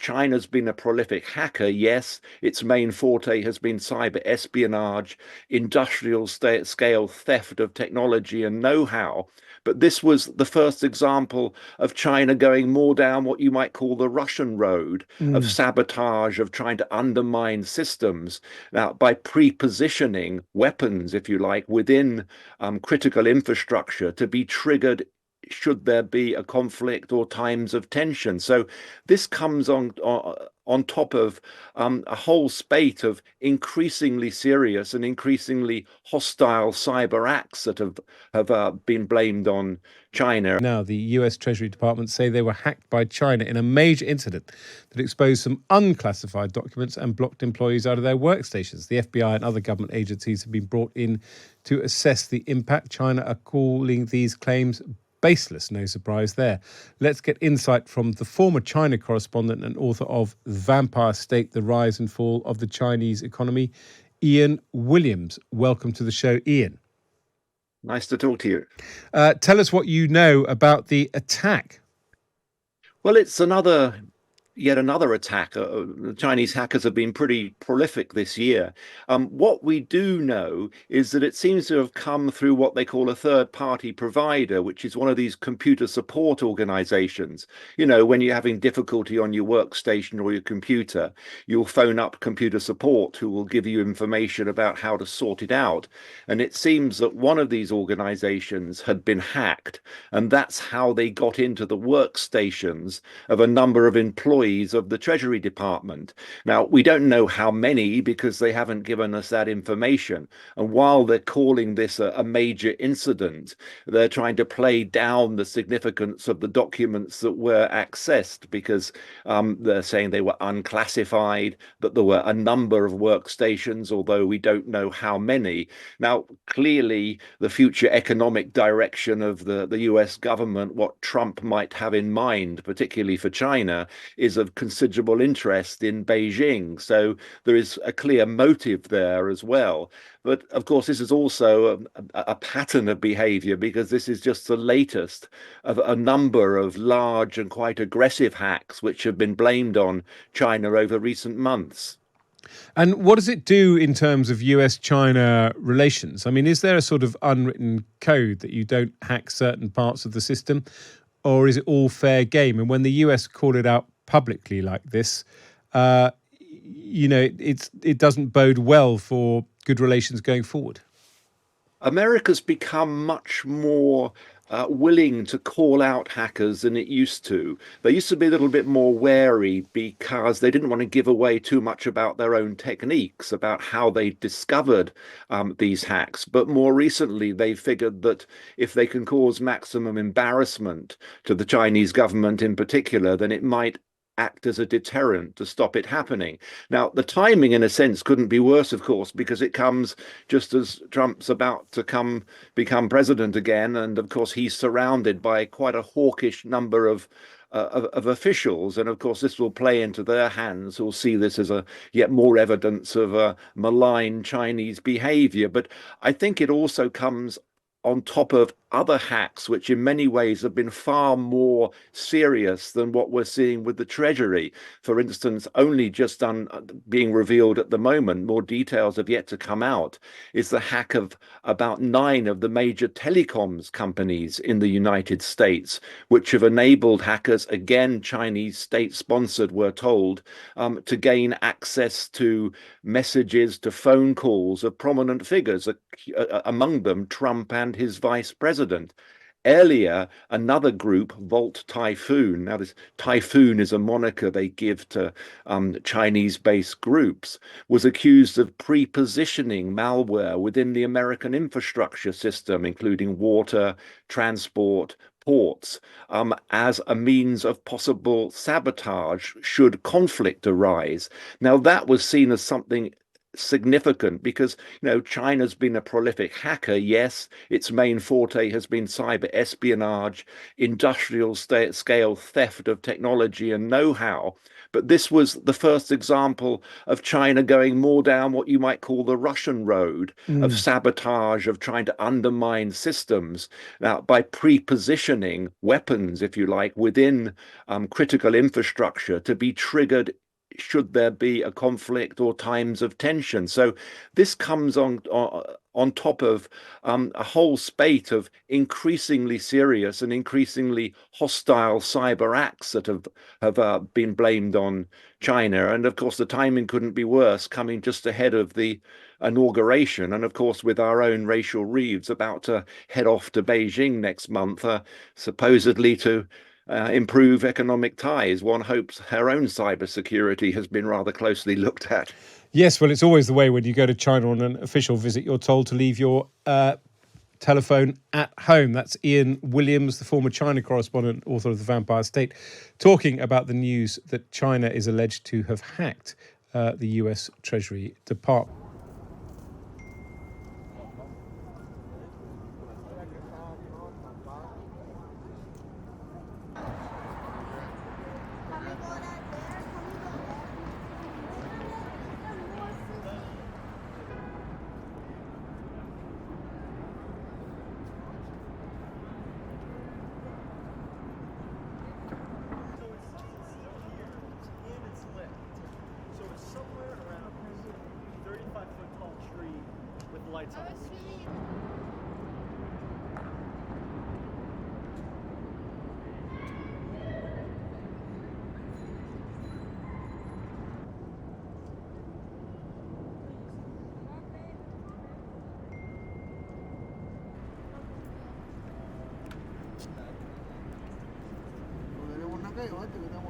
China's been a prolific hacker. Yes, its main forte has been cyber espionage, industrial scale theft of technology and know-how. But this was the first example of China going more down what you might call the Russian road of Mm. sabotage, of trying to undermine systems. Now, by pre-positioning weapons, if you like, within critical infrastructure to be triggered should there be a conflict or times of tension. So this comes on top of a whole spate of increasingly serious and increasingly hostile cyber acts that have been blamed on China. Now, the US Treasury Department say they were hacked by China in a major incident that exposed some unclassified documents and blocked employees out of their workstations. The FBI and other government agencies have been brought in to assess the impact. China are calling these claims baseless, no surprise there. Let's get insight from the former China correspondent and author of Vampire State, The Rise and Fall of the Chinese Economy, Ian Williams. Welcome to the show, Ian. Nice to talk to you. Tell us what you know about the attack. Well, it's yet another attack. The Chinese hackers have been pretty prolific this year. What we do know is that it seems to have come through what they call a third-party provider, which is one of these computer support organizations. You know, when you're having difficulty on your workstation or your computer, you'll phone up computer support who will give you information about how to sort it out. And it seems that one of these organizations had been hacked, and that's how they got into the workstations of a number of employees of the Treasury Department. Now, we don't know how many because they haven't given us that information. And while they're calling this a major incident, they're trying to play down the significance of the documents that were accessed because they're saying they were unclassified, that there were a number of workstations, although we don't know how many. Now, clearly, the future economic direction of the US government, what Trump might have in mind, particularly for China, is of considerable interest in Beijing. So there is a clear motive there as well. But of course, this is also a pattern of behavior because this is just the latest of a number of large and quite aggressive hacks which have been blamed on China over recent months. And what does it do in terms of US-China relations? I mean, is there a sort of unwritten code that you don't hack certain parts of the system, or is it all fair game? And when the US call it out publicly like this, it doesn't bode well for good relations going forward. America's become much more willing to call out hackers than it used to. They used to be a little bit more wary because they didn't want to give away too much about their own techniques, about how they discovered these hacks. But more recently, they figured that if they can cause maximum embarrassment to the Chinese government in particular, then it might act as a deterrent to stop it happening. Now, the timing, in a sense, couldn't be worse, of course, because it comes just as Trump's about to become president again, and of course he's surrounded by quite a hawkish number of officials, and of course this will play into their hands, who'll see this as a yet more evidence of malign Chinese behavior. But I think it also comes on top of other hacks, which in many ways have been far more serious than what we're seeing with the Treasury. For instance, only just being revealed at the moment, more details have yet to come out, is the hack of about 9 of the major telecoms companies in the United States, which have enabled hackers, again, Chinese state-sponsored, we're told, to gain access to messages, to phone calls of prominent figures, among them Trump and his vice president. Earlier, another group, Volt Typhoon, now this Typhoon is a moniker they give to Chinese-based groups, was accused of pre-positioning malware within the American infrastructure system, including water, transport, ports, as a means of possible sabotage should conflict arise. Now, that was seen as something significant because China's been a prolific hacker. Yes, its main forte has been cyber espionage, industrial scale theft of technology and know-how, But this was the first example of China going more down what you might call the Russian road of sabotage, of trying to undermine systems. Now, by pre-positioning weapons, if you like, within critical infrastructure to be triggered should there be a conflict or times of tension. So this comes on top of a whole spate of increasingly serious and increasingly hostile cyber acts that have been blamed on China. And of course, the timing couldn't be worse, coming just ahead of the inauguration. And of course, with our own Rachel Reeves about to head off to Beijing next month, supposedly to improve economic ties. One hopes her own cybersecurity has been rather closely looked at. Yes, well, it's always the way when you go to China on an official visit, you're told to leave your telephone at home. That's Ian Williams, the former China correspondent, author of The Vampire State, talking about the news that China is alleged to have hacked the US Treasury Department. Lights on. Lo tenemos acá y aparte que estamos